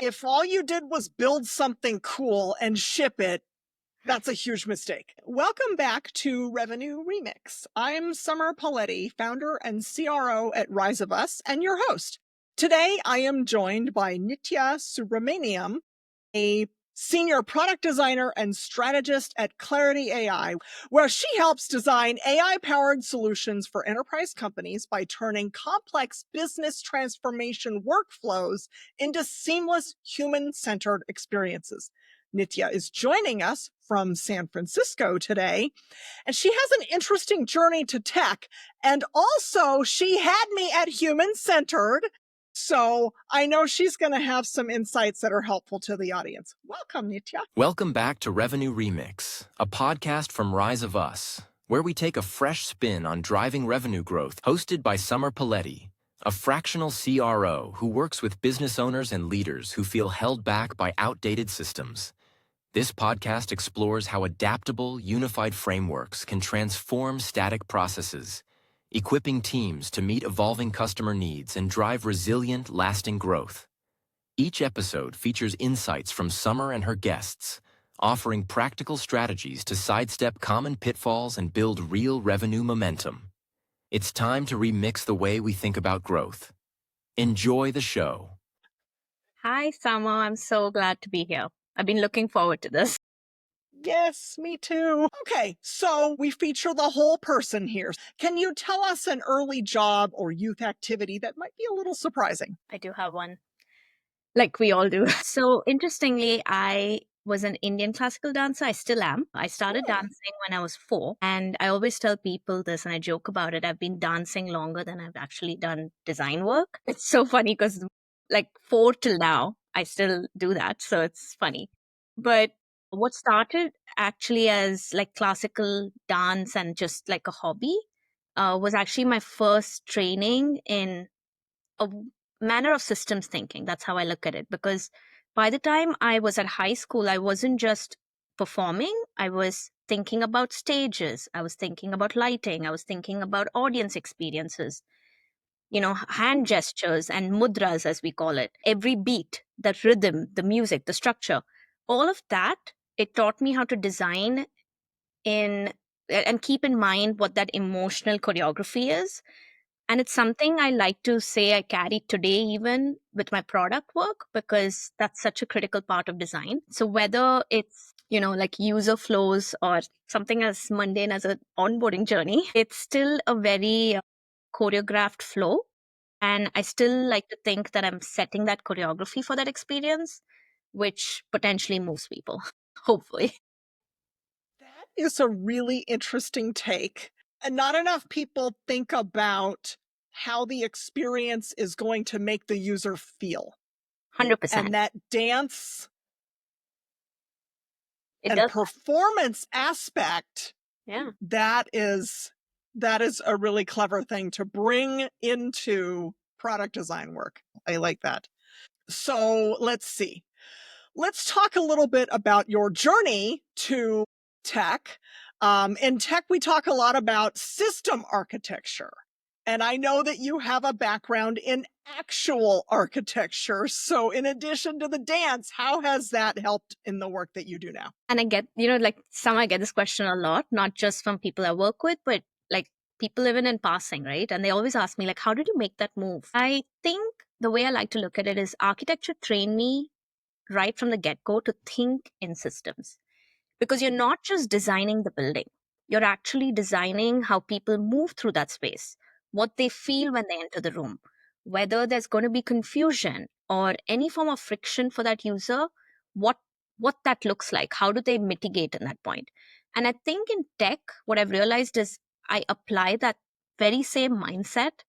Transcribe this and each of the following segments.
If all you did was build something cool and ship it, that's a huge mistake. Welcome back to Revenue Remix. I'm Summer Poletti, founder and CRO at Rise of Us, and your host. Today, I am joined by Nithya Subramaniam, a senior product designer and strategist at Clarity AI, where she helps design AI-powered solutions for enterprise companies by turning complex business transformation workflows into seamless human-centered experiences. Nithya is joining us from San Francisco today, and she has an interesting journey to tech, and also she had me at human-centered. So I know she's going to have some insights that are helpful to the audience. Welcome, Nithya. Welcome back to Revenue Remix, a podcast from Rise of Us, where we take a fresh spin on driving revenue growth, hosted by Summer Poletti, a fractional CRO who works with business owners and leaders who feel held back by outdated systems. This podcast explores how adaptable, unified frameworks can transform static processes, equipping teams to meet evolving customer needs and drive resilient, lasting growth. Each episode features insights from Summer and her guests, offering practical strategies to sidestep common pitfalls and build real revenue momentum. It's time to remix the way we think about growth. Enjoy the show. Hi, Summer. I'm so glad to be here. I've been looking forward to this. Yes, me too. Okay, so we feature the whole person here. Can you tell us an early job or youth activity that might be a little surprising? I do have one, like we all do. So, interestingly, I was an Indian classical dancer. I still am. I started dancing when I was 4, and I always tell people this and I joke about it. I've been dancing longer than I've actually done design work. It's so funny because, like, 4 till now, I still do that. So, it's funny. But what started actually as like classical dance and just like a hobby was actually my first training in a manner of systems thinking. That's how I look at it. Because by the time I was at high school, I wasn't just performing, I was thinking about stages, I was thinking about lighting, I was thinking about audience experiences, hand gestures and mudras, as we call it, every beat, that rhythm, the music, the structure, all of that. It taught me how to design in and keep in mind what that emotional choreography is. And it's something I like to say I carry today, even with my product work, because that's such a critical part of design. So whether it's, like user flows or something as mundane as an onboarding journey, it's still a very choreographed flow. And I still like to think that I'm setting that choreography for that experience, which potentially moves people, hopefully. That is a really interesting take. And not enough people think about how the experience is going to make the user feel. 100%. And that dance It and does. performance aspect, Yeah. that is a really clever thing to bring into product design work. I like that. So let's see. Let's talk a little bit about your journey to tech. In tech, we talk a lot about system architecture. And I know that you have a background in actual architecture. So in addition to the dance, how has that helped in the work that you do now? And I get, I get this question a lot, not just from people I work with, but like people even in passing, right? And they always ask me, like, how did you make that move? I think the way I like to look at it is architecture trained me right from the get-go to think in systems. Because you're not just designing the building, you're actually designing how people move through that space, what they feel when they enter the room, whether there's going to be confusion or any form of friction for that user, what that looks like, how do they mitigate in that point. And I think in tech, what I've realized is I apply that very same mindset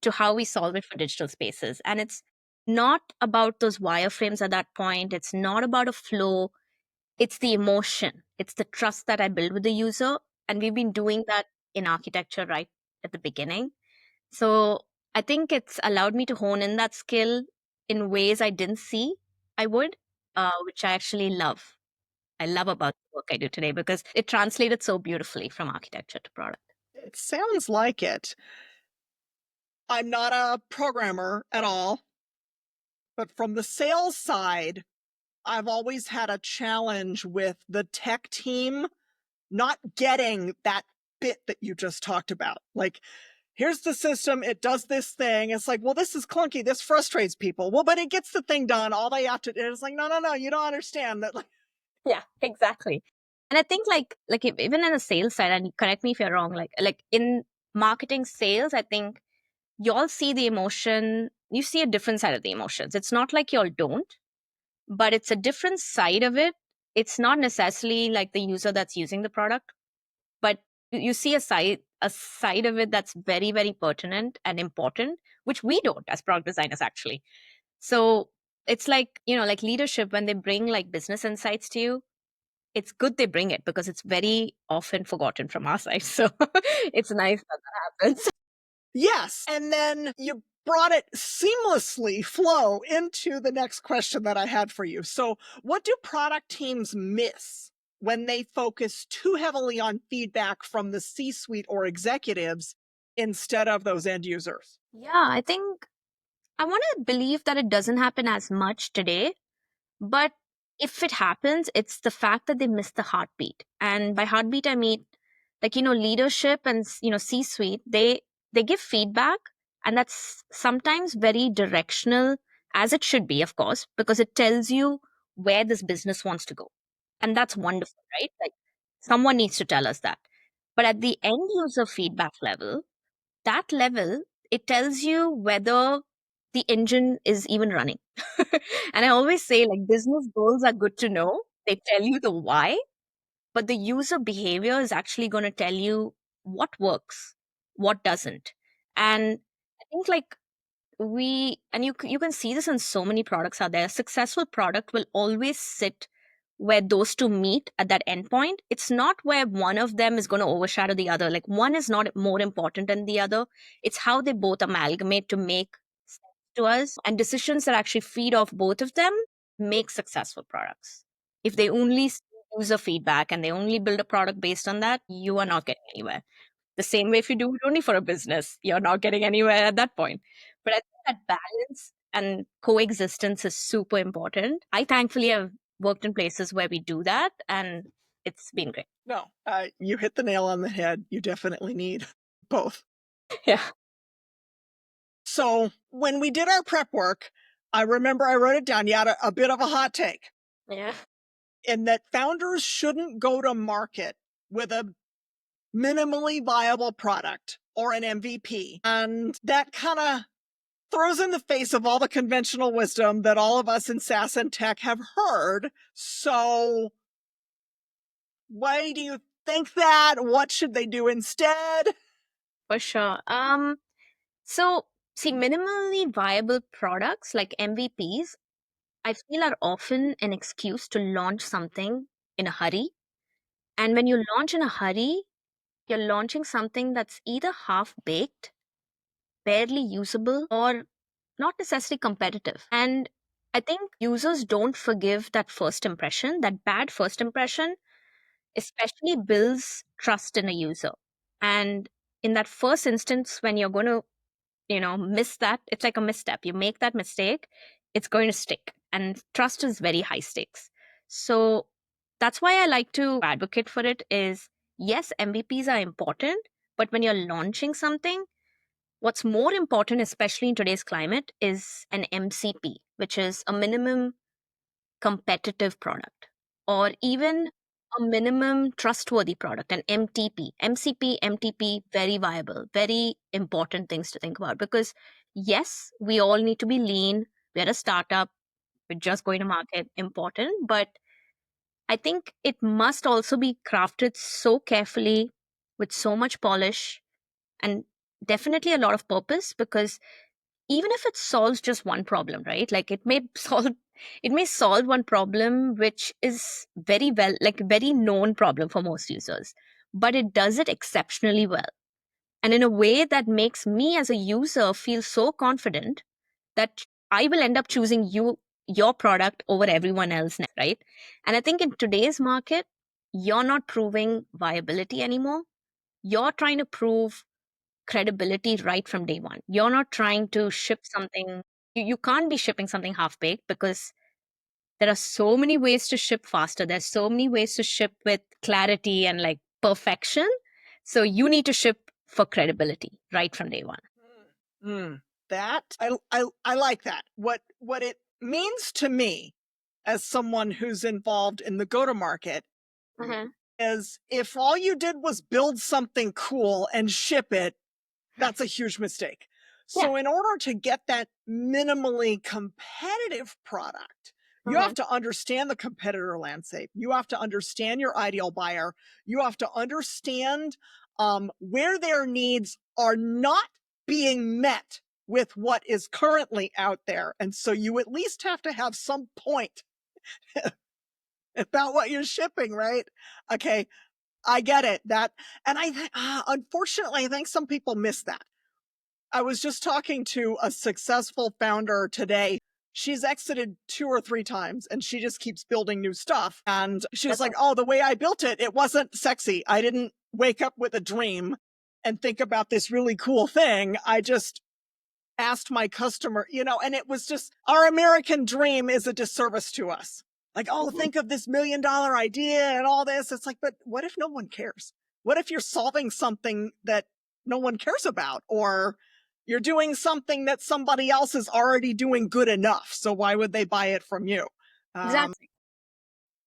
to how we solve it for digital spaces. And it's not about those wireframes at that point. It's not about a flow. It's the emotion. It's the trust that I build with the user. And we've been doing that in architecture right at the beginning. So I think it's allowed me to hone in that skill in ways I didn't see I would, which I actually love. I love about the work I do today because it translated so beautifully from architecture to product. It sounds like it. I'm not a programmer at all. But from the sales side, I've always had a challenge with the tech team not getting that bit that you just talked about. Like, here's the system, it does this thing. It's like, well, this is clunky. This frustrates people. Well, but it gets the thing done. All they have to do is like, no, you don't understand that. Like, Yeah, exactly. And I think even in the sales side, and correct me if you're wrong, like in marketing sales, I think y'all see the emotion, you see a different side of the emotions. It's not like y'all don't, but it's a different side of it. It's not necessarily like the user that's using the product, but you see a side of it that's very, very pertinent and important, which we don't as product designers actually. So it's like leadership, when they bring like business insights to you, it's good they bring it because it's very often forgotten from our side. So it's nice that happens. yes. And then you brought it seamlessly flow into the next question that I had for you. So, what do product teams miss when they focus too heavily on feedback from the C suite or executives instead of those end users? Yeah, I think I want to believe that it doesn't happen as much today, but if it happens, it's the fact that they miss the heartbeat. And by heartbeat, I mean leadership and C-suite. They give feedback, and that's sometimes very directional, as it should be, of course, because it tells you where this business wants to go, and that's wonderful, right? Like someone needs to tell us that. But at the end user feedback level, that level, it tells you whether the engine is even running. And I always say, like, business goals are good to know. They tell you the why, but the user behavior is actually going to tell you what works, what doesn't. And I think like you can see this in so many products out there. A successful product will always sit where those two meet at that endpoint. It's not where one of them is going to overshadow the other. Like one is not more important than the other. It's how they both amalgamate to make sense to us. And decisions that actually feed off both of them make successful products. If they only see user feedback and they only build a product based on that, you are not getting anywhere. The same way if you do it only for a business, you're not getting anywhere at that point. But I think that balance and coexistence is super important. I thankfully have worked in places where we do that, and it's been great. No, you hit the nail on the head. You definitely need both. Yeah. So when we did our prep work, I remember I wrote it down. You had a bit of a hot take Yeah. in that founders shouldn't go to market with a minimally viable product or an MVP. And that kind of throws in the face of all the conventional wisdom that all of us in SaaS and tech have heard. So why do you think that? What should they do instead? For sure. So see, minimally viable products like MVPs, I feel are often an excuse to launch something in a hurry. And when you launch in a hurry, you're launching something that's either half baked, barely usable, or not necessarily competitive. And I think users don't forgive that first impression. That bad first impression especially builds trust in a user. And in that first instance, when you're going to, miss that, it's like a misstep. You make that mistake, it's going to stick. And trust is very high stakes. So that's why I like to advocate for it is, yes, MVPs are important, but when you're launching something, what's more important, especially in today's climate, is an MCP, which is a minimum competitive product, or even a minimum trustworthy product, an MTP. MCP, MTP, very viable, very important things to think about because, yes, we all need to be lean. We're a startup, we're just going to market, important, but I think it must also be crafted so carefully with so much polish and definitely a lot of purpose because even if it solves just one problem, right? Like it may solve one problem which is very well, like very known problem for most users, but it does it exceptionally well. And in a way that makes me as a user feel so confident that I will end up choosing your product over everyone else, right? And I think in today's market, you're not proving viability anymore. You're trying to prove credibility right from day one. You're not trying to ship something You can't be shipping something half-baked because there are so many ways to ship faster. There's so many ways to ship with clarity and like perfection. So you need to ship for credibility right from day one. That I like that. What it means to me as someone who's involved in the go-to-market is if all you did was build something cool and ship it, that's a huge mistake. So in order to get that minimally competitive product, you have to understand the competitor landscape. You have to understand your ideal buyer. You have to understand where their needs are not being met with what is currently out there. And so you at least have to have some point about what you're shipping, right? Okay, I get it. And unfortunately, I think some people miss that. I was just talking to a successful founder today. She's exited 2 or 3 times and she just keeps building new stuff. And she was like, oh, the way I built it, it wasn't sexy. I didn't wake up with a dream and think about this really cool thing. I just asked my customer, and it was just, our American dream is a disservice to us. Like, oh, think of this $1 million idea and all this. It's like, but what if no one cares? What if you're solving something that no one cares about, or you're doing something that somebody else is already doing good enough? So why would they buy it from you? Exactly.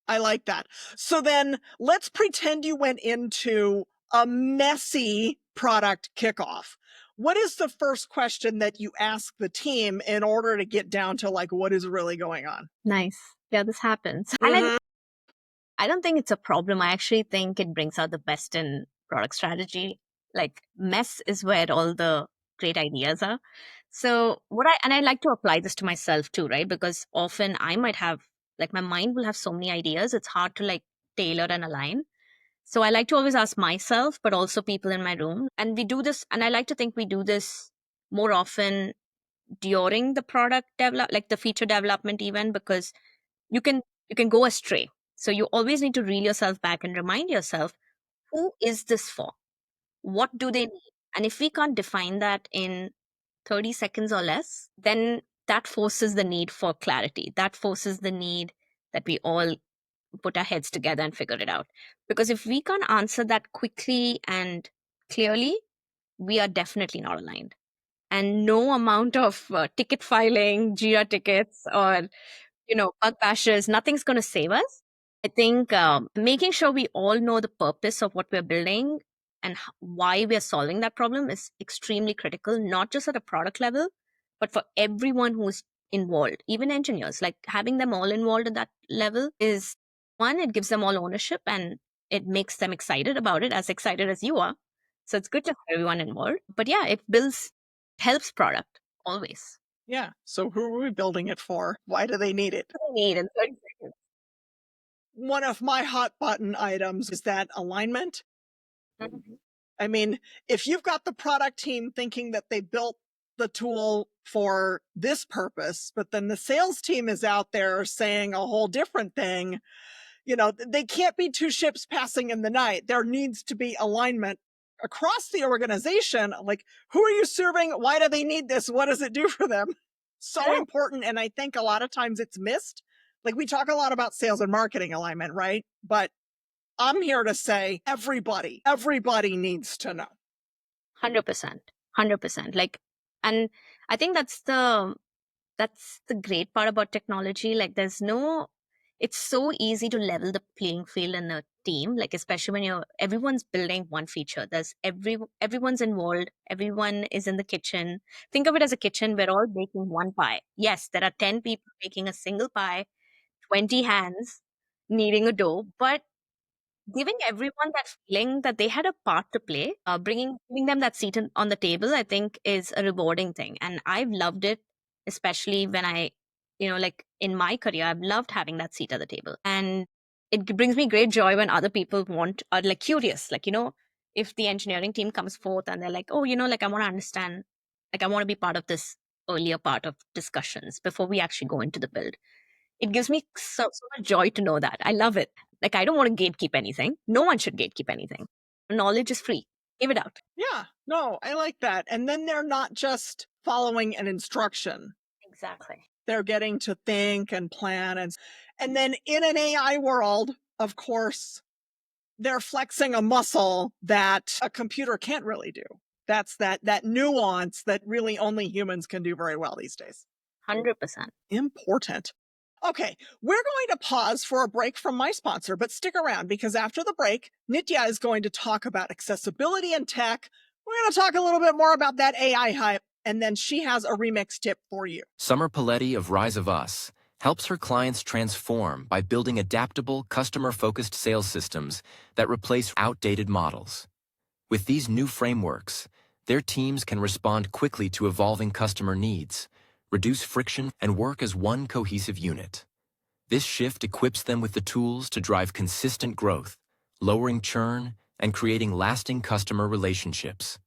I like that. So then let's pretend you went into a messy product kickoff. What is the first question that you ask the team in order to get down to like what is really going on? Nice. Yeah, this happens. And I don't think it's a problem. I actually think it brings out the best in product strategy. Like mess is where all the great ideas are. So I like to apply this to myself too, right? Because often I might have, like my mind will have so many ideas. It's hard to like tailor and align. So I like to always ask myself, but also people in my room. And we do this, and I like to think we do this more often during the product develop, like the feature development even, because you can go astray. So you always need to reel yourself back and remind yourself, who is this for? What do they need? And if we can't define that in 30 seconds or less, then that forces the need for clarity. That forces the need that we all put our heads together and figure it out. Because if we can't answer that quickly and clearly, we are definitely not aligned. And no amount of ticket filing, Jira tickets, or bug bashes, nothing's going to save us. I think making sure we all know the purpose of what we're building and why we're solving that problem is extremely critical, not just at a product level, but for everyone who's involved, even engineers. Like having them all involved at that level is one, it gives them all ownership and it makes them excited about it, as excited as you are. So it's good to have everyone involved. But yeah, it helps product always. Yeah. So who are we building it for? Why do they need it? Need in 30 seconds. One of my hot button items is that alignment. I mean, if you've got the product team thinking that they built the tool for this purpose, but then the sales team is out there saying a whole different thing, they can't be 2 ships passing in the night. There needs to be alignment across the organization. Like, who are you serving? Why do they need this? What does it do for them? So important. And I think a lot of times it's missed. Like, we talk a lot about sales and marketing alignment, right? But I'm here to say everybody needs to know. 100%. 100%. Like, and I think that's the great part about technology. Like it's so easy to level the playing field in a team, like especially when everyone's building one feature. There's everyone's involved, everyone is in the kitchen. Think of it as a kitchen. We're all baking one pie. Yes, there are 10 people making a single pie, 20 hands kneading a dough, but giving everyone that feeling that they had a part to play, giving them that seat on the table, I think is a rewarding thing. And I've loved it, especially when like in my career, I've loved having that seat at the table. And it brings me great joy when other people are like curious, like, if the engineering team comes forth and they're like, oh, like I want to understand, like I want to be part of this earlier part of discussions before we actually go into the build. It gives me so much joy to know that. I love it. Like, I don't want to gatekeep anything. No one should gatekeep anything. Knowledge is free. Give it out. Yeah, no, I like that. And then they're not just following an instruction. Exactly. They're getting to think and plan. And then in an AI world, of course, they're flexing a muscle that a computer can't really do. That's that nuance that really only humans can do very well these days. 100%. Important. Okay, we're going to pause for a break from my sponsor, but stick around because after the break, Nithya is going to talk about accessibility and tech. We're going to talk a little bit more about that AI hype, and then she has a remix tip for you. Summer Poletti of Rise of Us helps her clients transform by building adaptable, customer-focused sales systems that replace outdated models. With these new frameworks, their teams can respond quickly to evolving customer needs, reduce friction, and work as one cohesive unit. This shift equips them with the tools to drive consistent growth, lowering churn, and creating lasting customer relationships.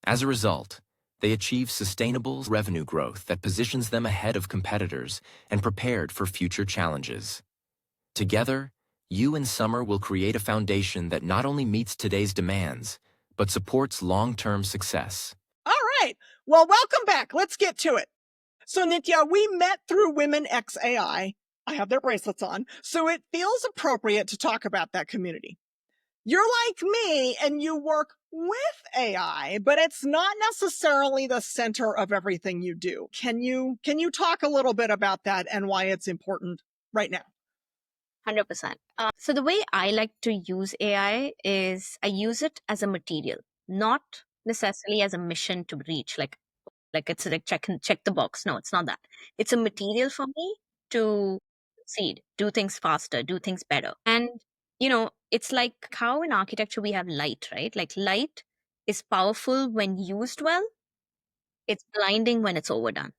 As a result, they achieve sustainable revenue growth that positions them ahead of competitors and prepared for future challenges. Together, you and Summer will create a foundation that not only meets today's demands, but supports long-term success. All right. Well, welcome back. Let's get to it. So, Nithya, we met through Women X AI. I have their bracelets on, so it feels appropriate to talk about that community. You're like me and you work with AI, but it's not necessarily the center of everything you do. Can you talk a little bit about that and why it's important right now? 100%. So the way I like to use AI is I use it as a material, not necessarily as a mission to reach. Like it's like check the box. No, it's not that. It's a material for me to succeed, do things faster, do things better. And it's like how in architecture we have light, right? Like light is powerful when used well. It's blinding when it's overdone.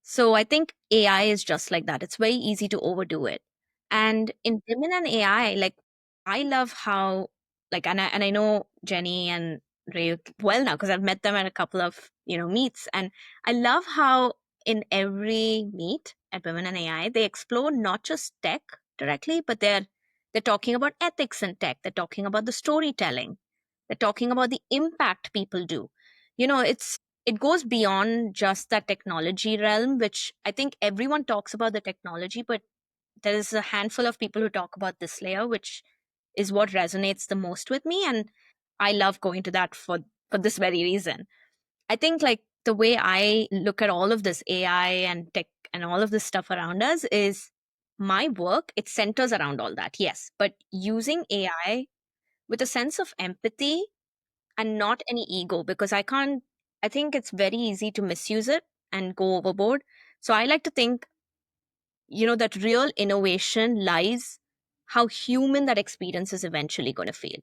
So I think AI is just like that. It's very easy to overdo it. And in women and AI, like I love how and I know Jenny and Ray well now because I've met them at a couple of meets, and I love how in every meet at Women and AI they explore not just tech directly, but they're talking about ethics in tech. They're talking about the storytelling. They're talking about the impact people do. It goes beyond just that technology realm, which I think everyone talks about the technology, but there is a handful of people who talk about this layer, which is what resonates the most with me. And I love going to that for this very reason. I think like the way I look at all of this AI and tech and all of this stuff around us is my work, it centers around all that. Yes. But using AI with a sense of empathy and not any ego, because I think it's very easy to misuse it and go overboard. So I like to think, that real innovation lies how human that experience is eventually going to feel,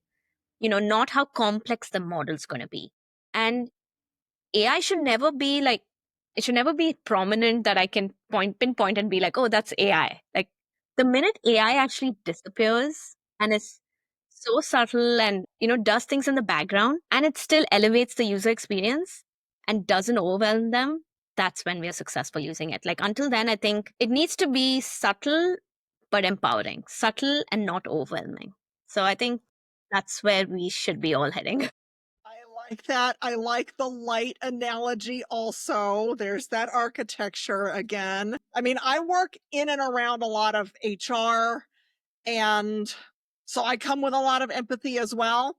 not how complex the model's going to be. And AI should never be like, it should never be prominent that I can pinpoint and be like, oh, that's AI. Like the minute AI actually disappears and is so subtle and, does things in the background and it still elevates the user experience and doesn't overwhelm them, that's when we are successful using it. Like until then, I think it needs to be subtle but empowering, subtle and not overwhelming. So I think that's where we should be all heading. I like that. I like the light analogy also. There's that architecture again. I mean, I work in and around a lot of HR, and so I come with a lot of empathy as well.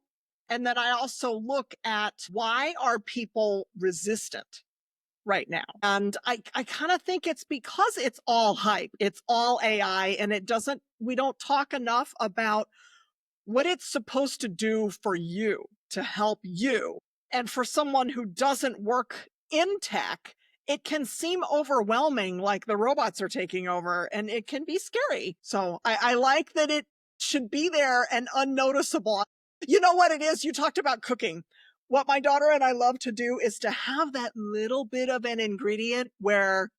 And then I also look at why are people resistant right now? And I kind of think it's because it's all hype. It's all AI, and we don't talk enough about what it's supposed to do for you, to help you. And for someone who doesn't work in tech, it can seem overwhelming, like the robots are taking over, and it can be scary. So I like that it should be there and unnoticeable. You know what it is? You talked about cooking. What my daughter and I love to do is to have that little bit of an ingredient where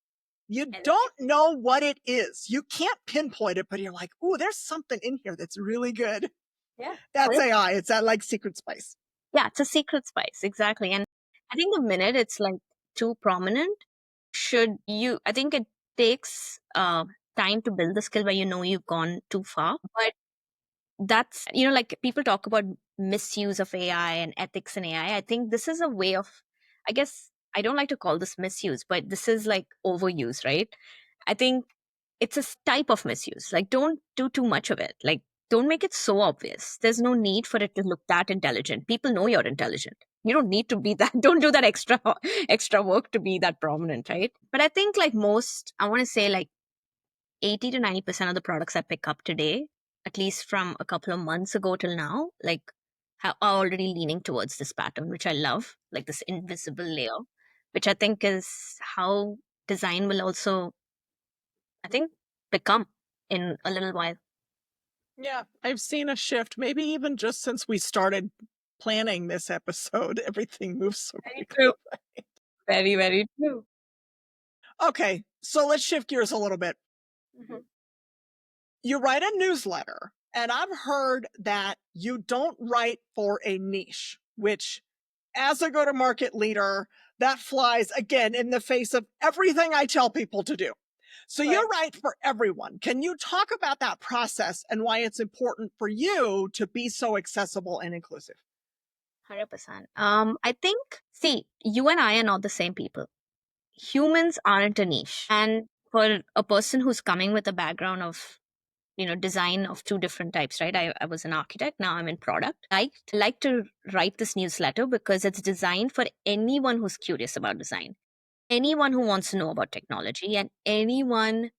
you don't know what it is. You can't pinpoint it, but you're like, ooh, there's something in here that's really good. Yeah. That's AI. It's that like secret spice. Yeah, it's a secret spice. Exactly. And I think the minute it's like too prominent, I think it takes time to build the skill where you've gone too far. But that's, like people talk about misuse of AI and ethics in AI. I think this is a way of, I guess I don't like to call this misuse, but this is like overuse, right? I think it's a type of misuse. Like, don't do too much of it. Like, don't make it so obvious. There's no need for it to look that intelligent. People know you're intelligent. You don't need to be that. Don't do that extra work to be that prominent, right? But I think like most, I want to say like 80 to 90% of the products I pick up today, at least from a couple of months ago till now, like are already leaning towards this pattern, which I love, like this invisible layer, which I think is how design will also, I think, become in a little while. Yeah, I've seen a shift, maybe even just since we started planning this episode. Everything moves so Very quickly. true. Very, very true. Okay, so let's shift gears a little bit. Mhm. You write a newsletter, and I've heard that you don't write for a niche, which, as a go-to-market leader, that flies again in the face of everything I tell people to do. So Right. you write for everyone. Can you talk about that process and why it's important for you to be so accessible and inclusive? 100%. I think, see, you and I are not the same people. Humans aren't a niche. And for a person who's coming with a background of, design of two different types, right? I was an architect, now I'm in product. I like to write this newsletter because it's designed for anyone who's curious about design, anyone who wants to know about technology, and anyone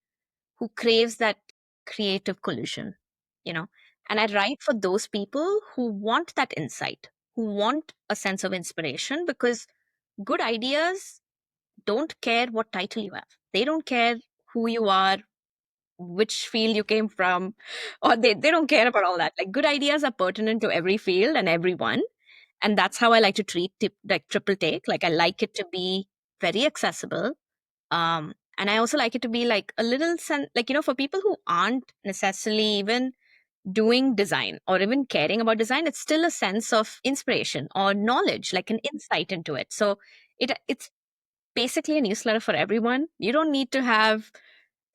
who craves that creative collision, you know. And I write for those people who want that insight, who want a sense of inspiration, because good ideas don't care what title you have. They don't care who you are, which field you came from, or they don't care about all that. Like, good ideas are pertinent to every field and everyone. And that's how I like to treat like triple take. Like, I like it to be very accessible. And I also like it to be like a little like, for people who aren't necessarily even doing design or even caring about design, it's still a sense of inspiration or knowledge, like an insight into it. So it's basically a newsletter for everyone. You don't need to have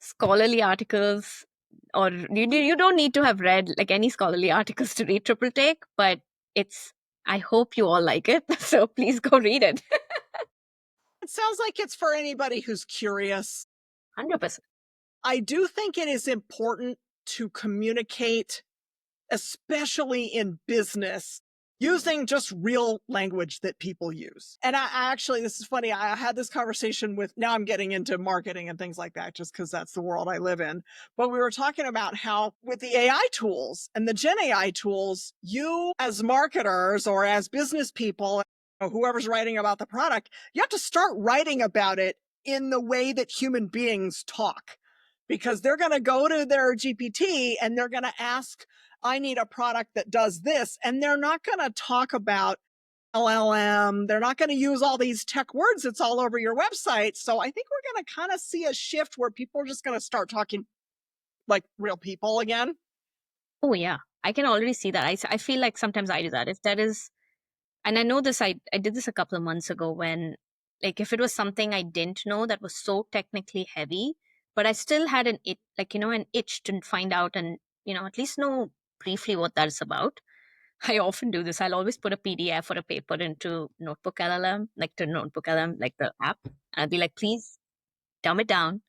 scholarly articles, or you don't need to have read like any scholarly articles to read triple take, but it's, I hope you all like it. So please go read it. It sounds like it's for anybody who's curious. 100%. I do think it is important to communicate, especially in business, using just real language that people use. And I actually, this is funny, I had this conversation with, now I'm getting into marketing and things like that, just because that's the world I live in. But we were talking about how with the AI tools and the Gen AI tools, you as marketers or as business people, or whoever's writing about the product, you have to start writing about it in the way that human beings talk. Because they're going to go to their GPT and they're going to ask, I need a product that does this. And they're not going to talk about LLM. They're not going to use all these tech words that's all over your website. So I think we're going to kind of see a shift where people are just going to start talking like real people again. Oh, yeah. I can already see that. I feel like sometimes I do that. If that is, and I know this, I did this a couple of months ago when, like, if it was something I didn't know that was so technically heavy, but I still had an itch to find out and, at least know briefly what that is about. I often do this. I'll always put a PDF or a paper into Notebook LLM, like to Notebook LLM, like the app. And I'll be like, please dumb it down,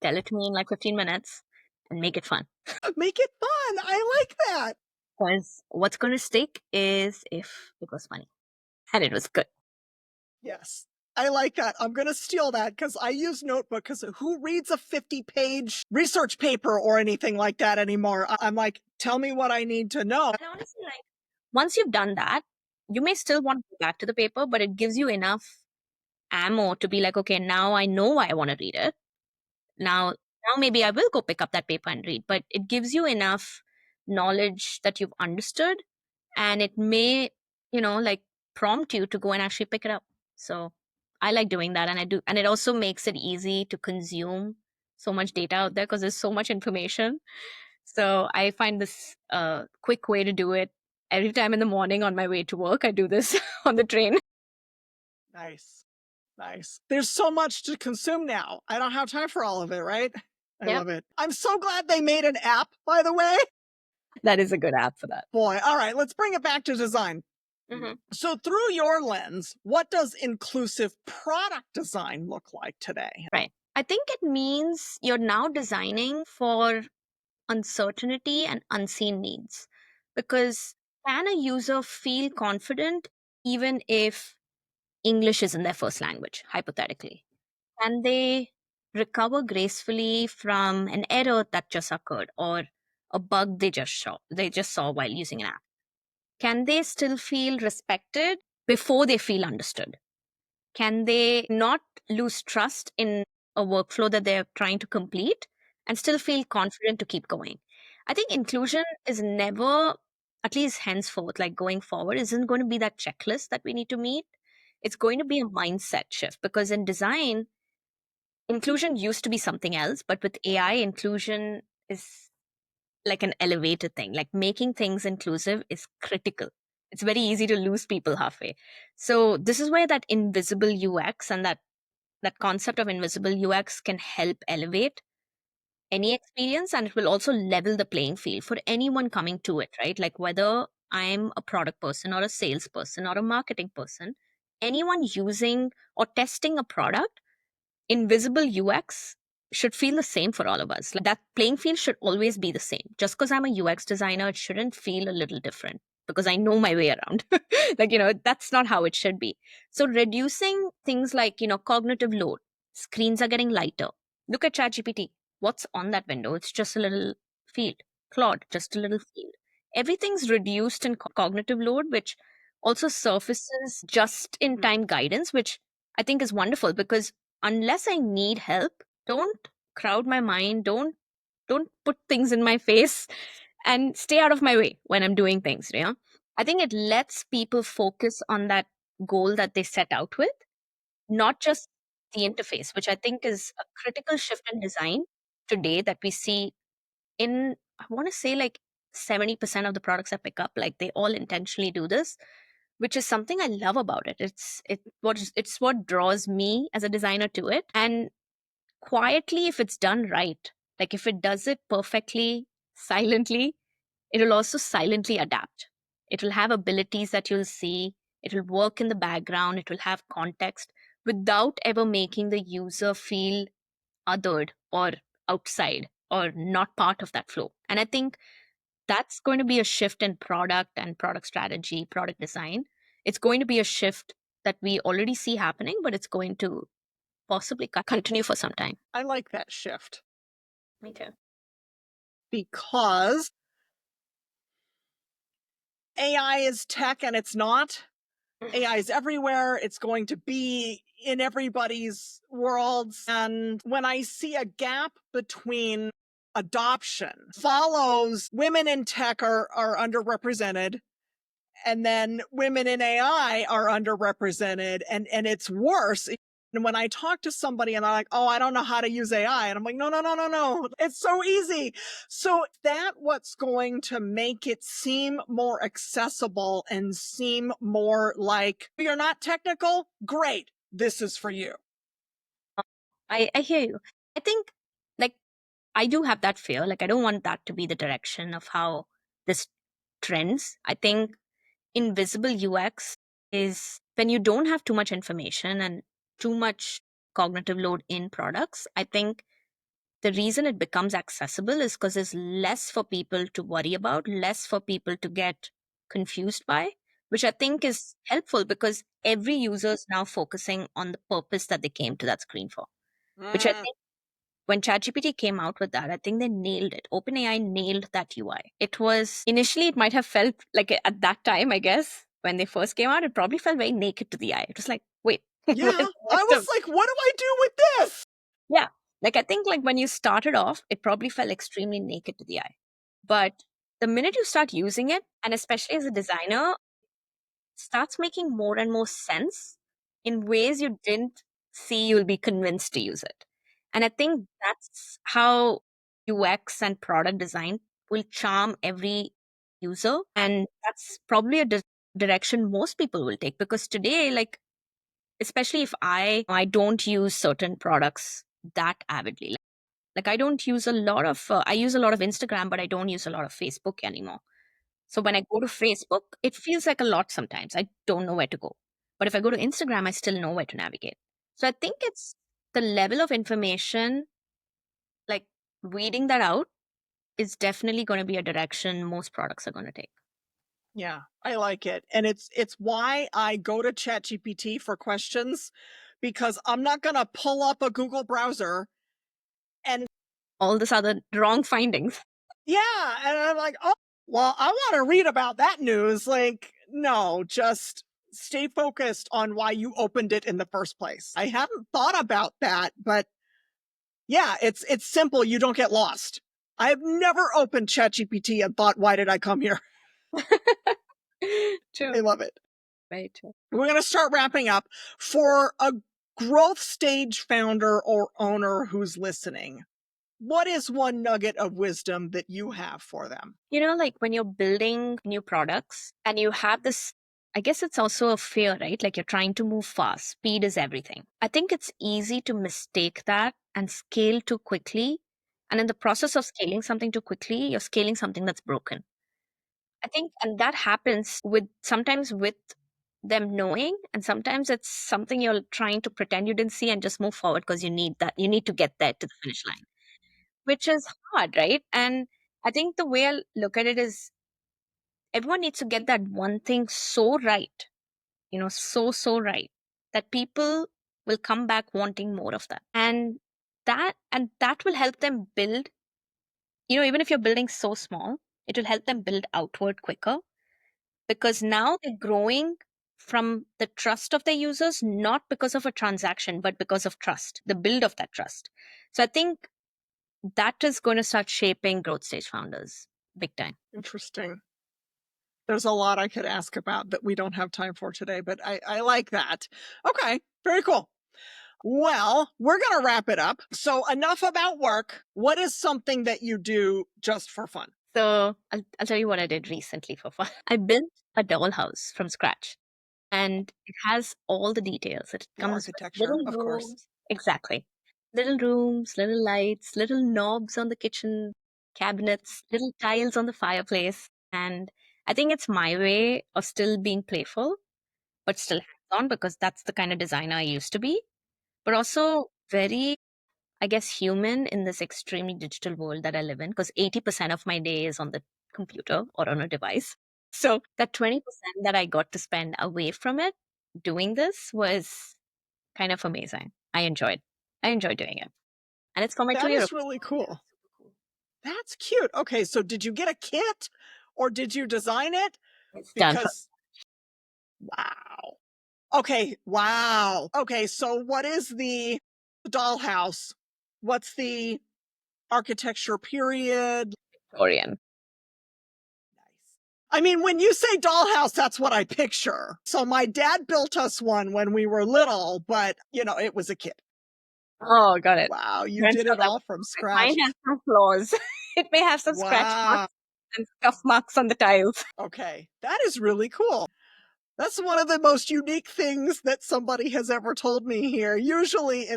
tell it to me in like 15 minutes, and make it fun. Make it fun. I like that. Because what's going to stick is if it was funny and it was good. Yes. I like that. I'm going to steal that because I use Notebook because who reads a 50-page research paper or anything like that anymore? I'm like, tell me what I need to know. And honestly, like, once you've done that, you may still want to go back to the paper, but it gives you enough ammo to be like, okay, now I know why I want to read it. Now maybe I will go pick up that paper and read, but it gives you enough knowledge that you've understood, and it may, like, prompt you to go and actually pick it up. So I like doing that, and I do, and it also makes it easy to consume so much data out there because there's so much information. So I find this quick way to do it. Every time in the morning on my way to work, I do this on the train. Nice. Nice. There's so much to consume now. I don't have time for all of it, right? I Yeah, love it. I'm so glad they made an app, by the way. that is a good app for that. Boy, all right, let's bring it back to design. So through your lens, what does inclusive product design look like today? Right. I think it means you're now designing for uncertainty and unseen needs. Because can a user feel confident even if English isn't their first language, hypothetically? Can they recover gracefully from an error that just occurred or a bug they just saw while using an app? Can they still feel respected before they feel understood? Can they not lose trust in a workflow that they're trying to complete and still feel confident to keep going? I think inclusion is never, at least henceforth, like going forward, isn't going to be that checklist that we need to meet. It's going to be a mindset shift because in design, inclusion used to be something else, but with AI, inclusion is like an elevated thing. Like making things inclusive is critical. It's very easy to lose people halfway. So this is where that invisible UX and that concept of invisible UX can help elevate any experience, and it will also level the playing field for anyone coming to it, right? Like whether I'm a product person or a salesperson or a marketing person, anyone using or testing a product, invisible UX should feel the same for all of us. Like that playing field should always be the same. Just because I'm a UX designer, it shouldn't feel a little different because I know my way around. That's not how it should be. So reducing things like, cognitive load, screens are getting lighter. Look at ChatGPT. What's on that window? It's just a little field. Claude, just a little field. Everything's reduced in cognitive load, which also surfaces just in time guidance, which I think is wonderful because unless I need help, don't crowd my mind, don't put things in my face and stay out of my way when I'm doing things, I think it lets people focus on that goal that they set out with, not just the interface, which I think is a critical shift in design today that we see in, I want to say, like 70% of the products I pick up, like they all intentionally do this, which is something I love about it. It's what draws me as a designer to it. And quietly, if it's done right, like if it does it perfectly, silently, it will also silently adapt. It will have abilities that you'll see. It will work in the background. It will have context without ever making the user feel othered or outside or not part of that flow. And I think that's going to be a shift in product and product strategy, product design. It's going to be a shift that we already see happening, but it's going to possibly continue for some time. I like that shift. Me too. Because AI is tech and it's not. AI is everywhere. It's going to be in everybody's worlds. And when I see a gap between adoption follows, women in tech are underrepresented, and then women in AI are underrepresented, and it's worse. And when I talk to somebody and they're like, oh, I don't know how to use AI. And I'm like, no. It's so easy. So that what's going to make it seem more accessible and seem more like you're not technical. Great. This is for you. I hear you. I think like I do have that fear. Like I don't want that to be the direction of how this trends. I think invisible UX is when you don't have too much information and too much cognitive load in products. I think the reason it becomes accessible is because there's less for people to worry about, less for people to get confused by, which I think is helpful because every user is now focusing on the purpose that they came to that screen for, which I think when ChatGPT came out with that, I think they nailed it. OpenAI nailed that UI. It was initially, it might have felt like at that time, I guess, when they first came out, it probably felt very naked to the eye. It was like, wait, Yeah. I was like, what do I do with this? Yeah. Like I think like when you started off, it probably felt extremely naked to the eye. But the minute you start using it, and especially as a designer, it starts making more and more sense in ways you didn't see you'll be convinced to use it. And I think that's how UX and product design will charm every user. And that's probably a direction most people will take because today, like, especially if I don't use certain products that avidly. Like I don't use a lot of I use a lot of Instagram, but I don't use a lot of Facebook anymore. So when I go to Facebook, it feels like a lot sometimes. I don't know where to go. But if I go to Instagram, I still know where to navigate. So I think it's the level of information, like weeding that out is definitely going to be a direction most products are going to take. Yeah, I like it. And it's why I go to ChatGPT for questions, because I'm not going to pull up a Google browser and All this other wrong findings. yeah, and I'm like, "Oh, well, I want to read about that news." Like, no, just stay focused on why you opened it in the first place. I hadn't thought about that, but yeah, it's simple. You don't get lost. I've never opened ChatGPT and thought, "Why did I come here?" True. I love it. Very true. We're going to start wrapping up. For a growth stage founder or owner who's listening, what is one nugget of wisdom that you have for them? You know, like when you're building new products and you have this, I guess it's also a fear, right? Like you're trying to move fast. Speed is everything. I think it's easy to mistake that and scale too quickly. And in the process of scaling something too quickly, you're scaling something that's broken. I think, and that happens with sometimes with them knowing, and sometimes it's something you're trying to pretend you didn't see and just move forward because you need that. You need to get there to the finish line, which is hard, right? And I think the way I look at it is everyone needs to get that one thing so right, so right that people will come back wanting more of that. And that will help them build, even if you're building so small, it will help them build outward quicker because now they're growing from the trust of their users, not because of a transaction, but because of trust, the build of that trust. So I think that is going to start shaping growth stage founders big time. Interesting. There's a lot I could ask about that we don't have time for today, but I like that. Okay, very cool. Well, we're going to wrap it up. So enough about work. What is something that you do just for fun? So I'll tell you what I did recently for fun. I built a dollhouse from scratch and it has all the details. It The comes with architecture, little of course. rooms. Exactly. Little rooms, little lights, little knobs on the kitchen cabinets, little tiles on the fireplace. And I think it's my way of still being playful, but still hands on because that's the kind of designer I used to be, but also very, I guess, human in this extremely digital world that I live in because 80% of my day is on the computer or on a device. So that 20% that I got to spend away from it doing this was kind of amazing. I enjoyed doing it. And it's for my That 2 year is really cool. That's cute. Okay, so did you get a kit or did you design it? It's done for. Because, wow. Okay, wow. Okay, so what is the dollhouse? What's the architecture period? Victorian. Nice. I mean, when you say dollhouse, that's what I picture. So my dad built us one when we were little, but it was a kid. Oh, got it. Wow, you Parents did thought it that all was from perfect. Mine scratch. has some flaws. It may have some scratch Wow. marks and scuff marks on the tiles. Okay, that is really cool. That's one of the most unique things that somebody has ever told me here. Usually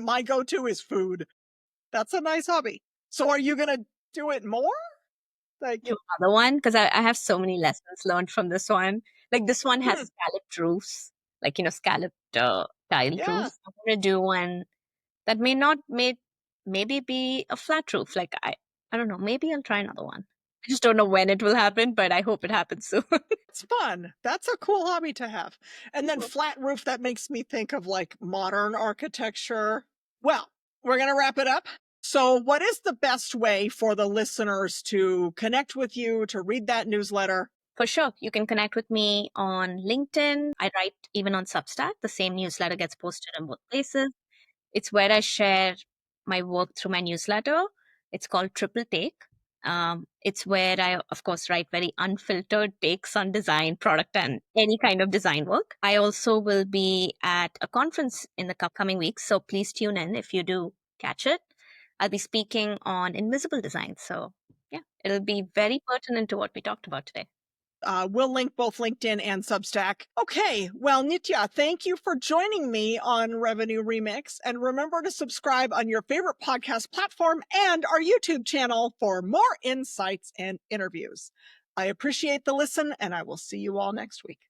my go-to is food. That's a nice hobby. So are you going to do it more? Like, Do another one because I have so many lessons learned from this one. Like this one has hmm, scalloped roofs, like scalloped tiled yeah, roofs. I'm gonna do one that maybe be a flat roof. Like I don't know. Maybe I'll try another one. I just don't know when it will happen, but I hope it happens soon. it's fun. That's a cool hobby to have. And then flat roof, that makes me think of like modern architecture. Well, we're going to wrap it up. So what is the best way for the listeners to connect with you, to read that newsletter? For sure. You can connect with me on LinkedIn. I write even on Substack. The same newsletter gets posted in both places. It's where I share my work through my newsletter. It's called Triple Take. It's where I, of course, write very unfiltered takes on design, product, and any kind of design work. I also will be at a conference in the coming weeks. So please tune in if you do catch it. I'll be speaking on invisible design. So, yeah, it'll be very pertinent to what we talked about today. We'll link both LinkedIn and Substack. Okay, well, Nithya, thank you for joining me on Revenue Remix. And remember to subscribe on your favorite podcast platform and our YouTube channel for more insights and interviews. I appreciate the listen, and I will see you all next week.